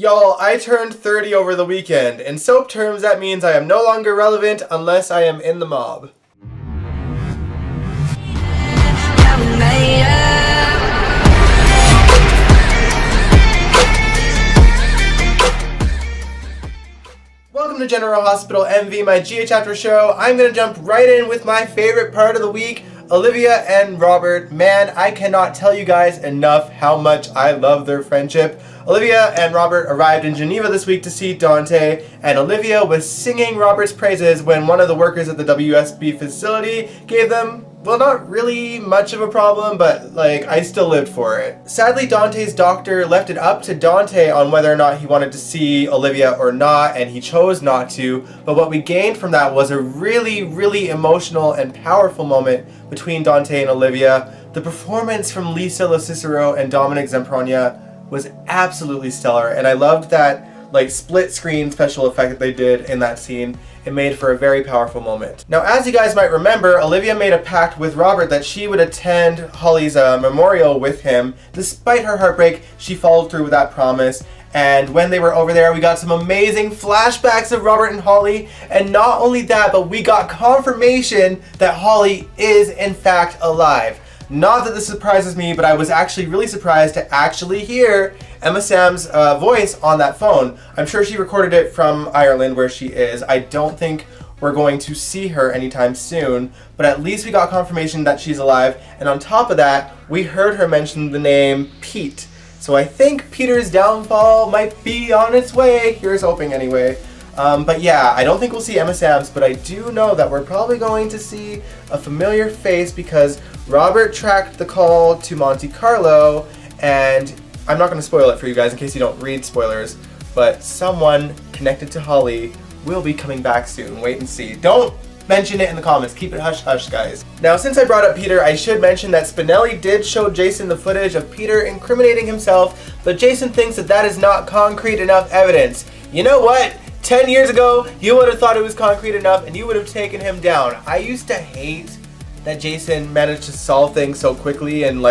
Y'all, I turned 30 over the weekend. In soap terms, that means I am no longer relevant unless I am in the mob. Welcome to General Hospital MV, my GH After show. I'm gonna jump right in with my favorite part of the week, Olivia and Robert. Man, I cannot tell you guys enough how much I love their friendship. Olivia and Robert arrived in Geneva this week to see Dante, and Olivia was singing Robert's praises when one of the workers at the WSB facility gave them, well, not really much of a problem, but I still lived for it. Sadly, Dante's doctor left it up to Dante on whether or not he wanted to see Olivia or not, and he chose not to. But what we gained from that was a really, really emotional and powerful moment between Dante and Olivia. The performance from Lisa Locicero and Dominic Zamprogna was absolutely stellar, and I loved that split screen special effect that they did in that scene. It made for a very powerful moment. Now, as you guys might remember, Olivia made a pact with Robert that she would attend Holly's memorial with him. Despite her heartbreak, she followed through with that promise. And when they were over there, we got some amazing flashbacks of Robert and Holly. And not only that, but we got confirmation that Holly is in fact alive. Not that this surprises me, but I was actually really surprised to actually hear Emma Sam's voice on that phone. I'm sure she recorded it from Ireland where she is. I don't think we're going to see her anytime soon, but at least we got confirmation that she's alive. And on top of that, we heard her mention the name Pete. So I think Peter's downfall might be on its way. Here's hoping anyway. But yeah, I don't think we'll see Emma Sam's, but I do know that we're probably going to see a familiar face because Robert tracked the call to Monte Carlo, and I'm not going to spoil it for you guys in case you don't read spoilers, but someone connected to Holly will be coming back soon. Wait and see. Don't mention it in the comments. Keep it hush-hush, guys. Now, since I brought up Peter, I should mention that Spinelli did show Jason the footage of Peter incriminating himself, but Jason thinks that that is not concrete enough evidence. You know what? 10 years ago, you would have thought it was concrete enough and you would have taken him down. I used to hate that Jason managed to solve things so quickly and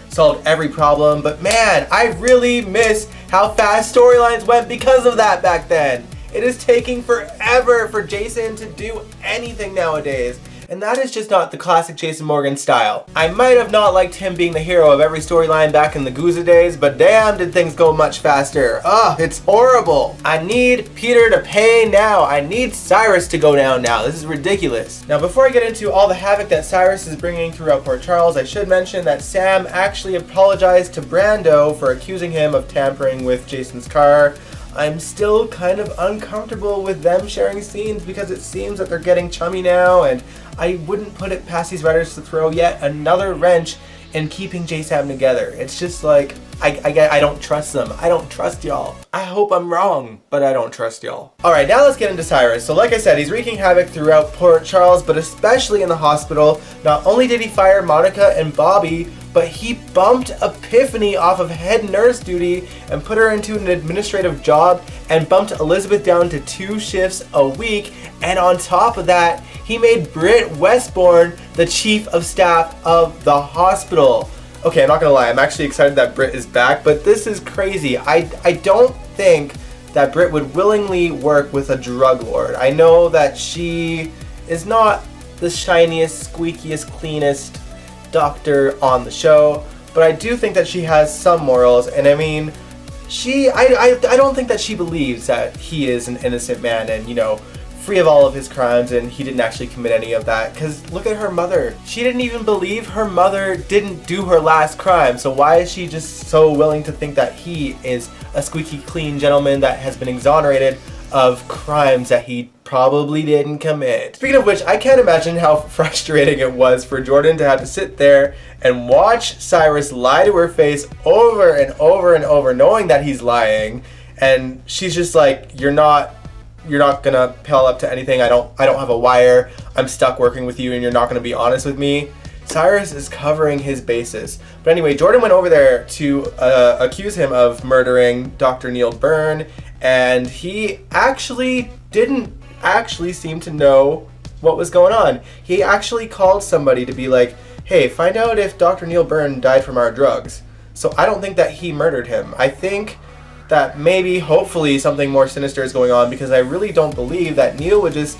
solved every problem, but man, I really miss how fast storylines went because of that back then. It is taking forever for Jason to do anything nowadays. And that is just not the classic Jason Morgan style. I might have not liked him being the hero of every storyline back in the Gouza days, but damn did things go much faster. Ugh, it's horrible. I need Peter to pay now. I need Cyrus to go down now. This is ridiculous. Now, before I get into all the havoc that Cyrus is bringing throughout Port Charles, I should mention that Sam actually apologized to Brando for accusing him of tampering with Jason's car. I'm still kind of uncomfortable with them sharing scenes because it seems that they're getting chummy now, and I wouldn't put it past these writers to throw yet another wrench in keeping J-Sam together. It's just I don't trust them. I don't trust y'all. I hope I'm wrong, but I don't trust y'all. Alright, now let's get into Cyrus. So like I said, he's wreaking havoc throughout Port Charles, but especially in the hospital. Not only did he fire Monica and Bobby, but he bumped Epiphany off of head nurse duty and put her into an administrative job and bumped Elizabeth down to 2 shifts a week. And on top of that, he made Britt Westbourne the chief of staff of the hospital. Okay, I'm not gonna lie, I'm actually excited that Britt is back, but this is crazy. I don't think that Britt would willingly work with a drug lord. I know that she is not the shiniest, squeakiest, cleanest doctor on the show, but I do think that she has some morals, and I mean, I don't think that she believes that he is an innocent man and, free of all of his crimes and he didn't actually commit any of that, because look at her mother. She didn't even believe her mother didn't do her last crime, so why is she just so willing to think that he is a squeaky clean gentleman that has been exonerated of crimes that he probably didn't commit? Speaking of which, I can't imagine how frustrating it was for Jordan to have to sit there and watch Cyrus lie to her face over and over and over, knowing that he's lying, and she's just like, you're not gonna pal up to anything. I don't have a wire. I'm stuck working with you and you're not gonna be honest with me. Cyrus is covering his bases. But anyway, Jordan went over there to accuse him of murdering Dr. Neil Byrne, and he actually didn't seem to know what was going on. He actually called somebody to be like, hey, find out if Dr. Neil Byrne died from our drugs. So I don't think that he murdered him. I think that maybe, hopefully, something more sinister is going on, because I really don't believe that Neil would just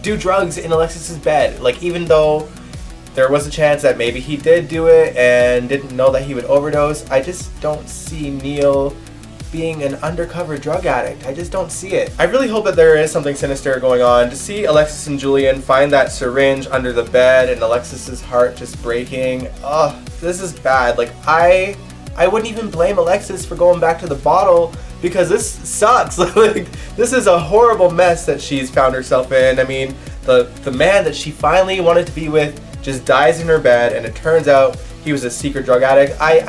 do drugs in Alexis's bed. Like, even though there was a chance that maybe he did do it and didn't know that he would overdose, I just don't see Neil being an undercover drug addict. I just don't see it. I really hope that there is something sinister going on. To see Alexis and Julian find that syringe under the bed and Alexis's heart just breaking, oh, this is bad. Like, I wouldn't even blame Alexis for going back to the bottle, because this sucks. Like, this is a horrible mess that she's found herself in. I mean, the man that she finally wanted to be with just dies in her bed, and it turns out he was a secret drug addict. I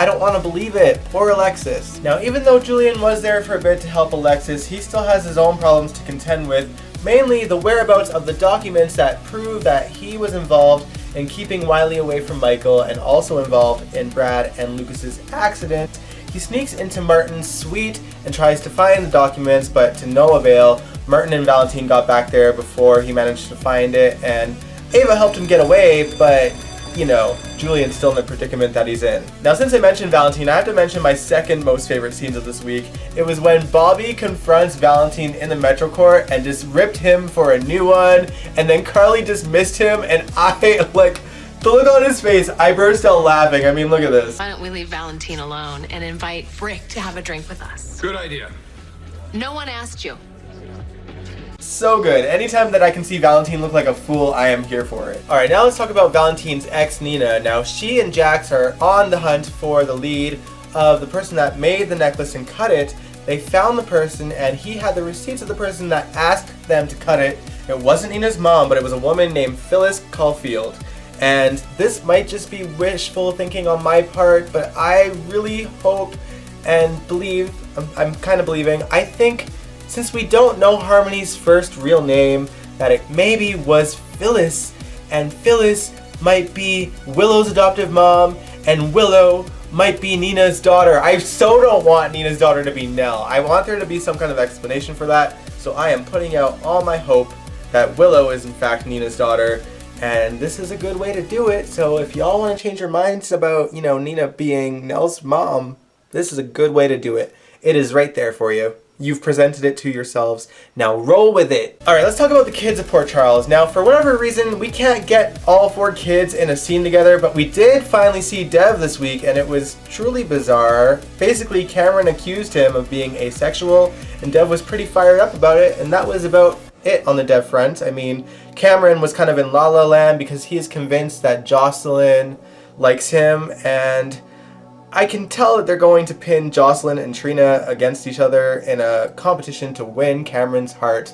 don't want to believe it. Poor Alexis. Now, even though Julian was there for a bit to help Alexis, he still has his own problems to contend with, mainly the whereabouts of the documents that prove that he was involved in keeping Wiley away from Michael, and also involved in Brad and Lucas's accident. He sneaks into Martin's suite and tries to find the documents, but to no avail. Martin and Valentine got back there before he managed to find it, and Ava helped him get away, but, you know, Julian's still in the predicament that he's in. Now, since I mentioned Valentine, I have to mention my second most favorite scenes of this week. It was when Bobby confronts Valentine in the Metro Court and just ripped him for a new one, and then Carly dismissed him, and I, like, the look on his face, I burst out laughing. I mean, look at this. Why don't we leave Valentine alone and invite Britt to have a drink with us? Good idea. No one asked you. So good. Anytime that I can see Valentine look like a fool, I am here for it. Alright, now let's talk about Valentine's ex, Nina. Now, she and Jax are on the hunt for the lead of the person that made the necklace and cut it. They found the person, and he had the receipts of the person that asked them to cut it. It wasn't Nina's mom, but it was a woman named Phyllis Caulfield. And this might just be wishful thinking on my part, but I really hope and believe, I'm kind of believing, I think since we don't know Harmony's first real name, that it maybe was Phyllis, and Phyllis might be Willow's adoptive mom, and Willow might be Nina's daughter. I so don't want Nina's daughter to be Nell. I want there to be some kind of explanation for that, so I am putting out all my hope that Willow is in fact Nina's daughter, and this is a good way to do it. So if y'all want to change your minds about, you know, Nina being Nell's mom, this is a good way to do it. It is right there for you. You've presented it to yourselves. Now roll with it. Alright, let's talk about the kids of Port Charles. Now, for whatever reason, we can't get all 4 kids in a scene together, but we did finally see Dev this week, and it was truly bizarre. Basically, Cameron accused him of being asexual, and Dev was pretty fired up about it, and that was about it on the Dev front. I mean, Cameron was kind of in La La Land because he is convinced that Jocelyn likes him, and I can tell that they're going to pin Jocelyn and Trina against each other in a competition to win Cameron's heart.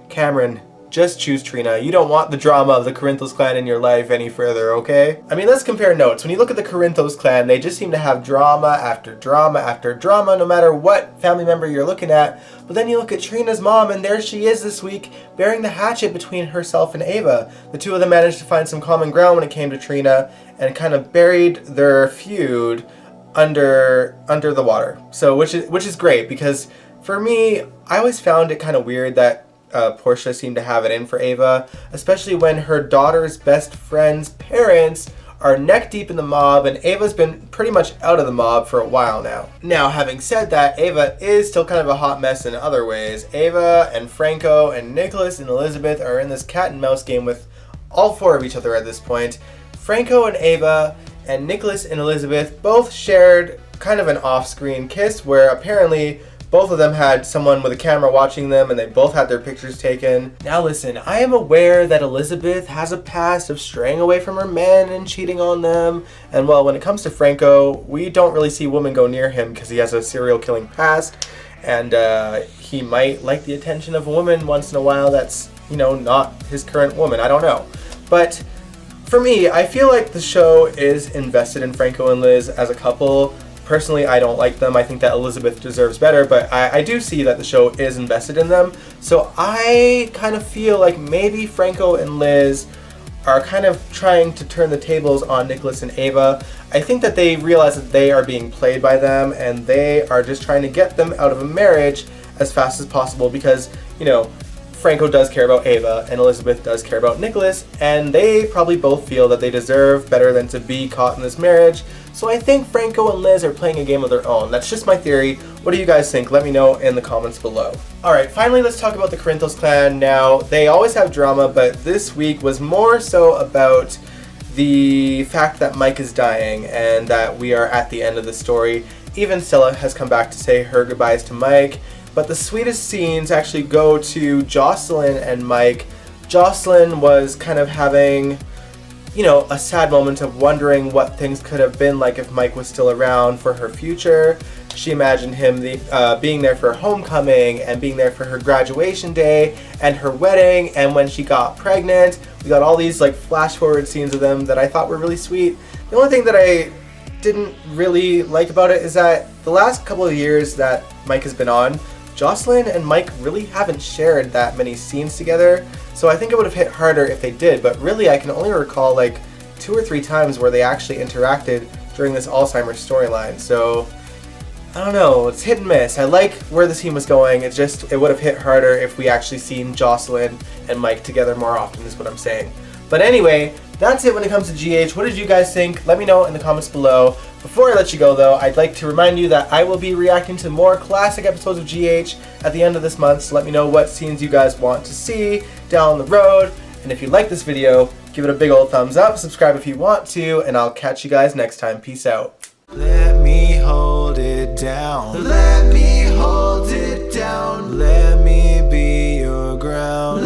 Cameron, just choose Trina. You don't want the drama of the Corinthos clan in your life any further, okay? I mean, let's compare notes. When you look at the Corinthos clan, they just seem to have drama after drama after drama, no matter what family member you're looking at. But then you look at Trina's mom, and there she is this week, bearing the hatchet between herself and Ava. The two of them managed to find some common ground when it came to Trina, and kind of buried their feud under the water. So which is great, because for me, I always found it kind of weird that Portia seemed to have it in for Ava, especially when her daughter's best friend's parents are neck deep in the mob, and Ava's been pretty much out of the mob for a while now. Now, having said that, Ava is still kind of a hot mess in other ways. Ava and Franco and Nicholas and Elizabeth are in this cat and mouse game with all 4 of each other at this point. Franco and Ava and Nicholas and Elizabeth both shared kind of an off-screen kiss, where apparently both of them had someone with a camera watching them, and they both had their pictures taken. Now listen, I am aware that Elizabeth has a past of straying away from her men and cheating on them, and well, when it comes to Franco, we don't really see women go near him because he has a serial killing past, and he might like the attention of a woman once in a while that's, you know, not his current woman. I don't know. But for me, I feel like the show is invested in Franco and Liz as a couple. Personally, I don't like them. I think that Elizabeth deserves better, but I do see that the show is invested in them. So I kind of feel like maybe Franco and Liz are kind of trying to turn the tables on Nicholas and Ava. I think that they realize that they are being played by them, and they are just trying to get them out of a marriage as fast as possible, because, you know, Franco does care about Ava and Elizabeth does care about Nicholas, and they probably both feel that they deserve better than to be caught in this marriage. So I think Franco and Liz are playing a game of their own. That's just my theory. What do you guys think? Let me know in the comments below. Alright, finally let's talk about the Corinthos clan. Now, they always have drama, but this week was more so about the fact that Mike is dying and that we are at the end of the story. Even Stella has come back to say her goodbyes to Mike. But the sweetest scenes actually go to Jocelyn and Mike. Jocelyn was kind of having, you know, a sad moment of wondering what things could have been like if Mike was still around for her future. She imagined him being there for homecoming and being there for her graduation day and her wedding, and when she got pregnant. We got all these like flash forward scenes of them that I thought were really sweet. The only thing that I didn't really like about it is that the last couple of years that Mike has been on, Jocelyn and Mike really haven't shared that many scenes together, so I think it would have hit harder if they did, but really I can only recall like 2 or 3 times where they actually interacted during this Alzheimer's storyline, so I don't know, it's hit and miss. I like where the scene was going, it would have hit harder if we actually seen Jocelyn and Mike together more often is what I'm saying. But anyway, that's it when it comes to GH. What did you guys think? Let me know in the comments below. Before I let you go though, I'd like to remind you that I will be reacting to more classic episodes of GH at the end of this month, so let me know what scenes you guys want to see down the road. And if you like this video, give it a big old thumbs up, subscribe if you want to, and I'll catch you guys next time. Peace out. Let me hold it down. Let me hold it down. Let me be your ground.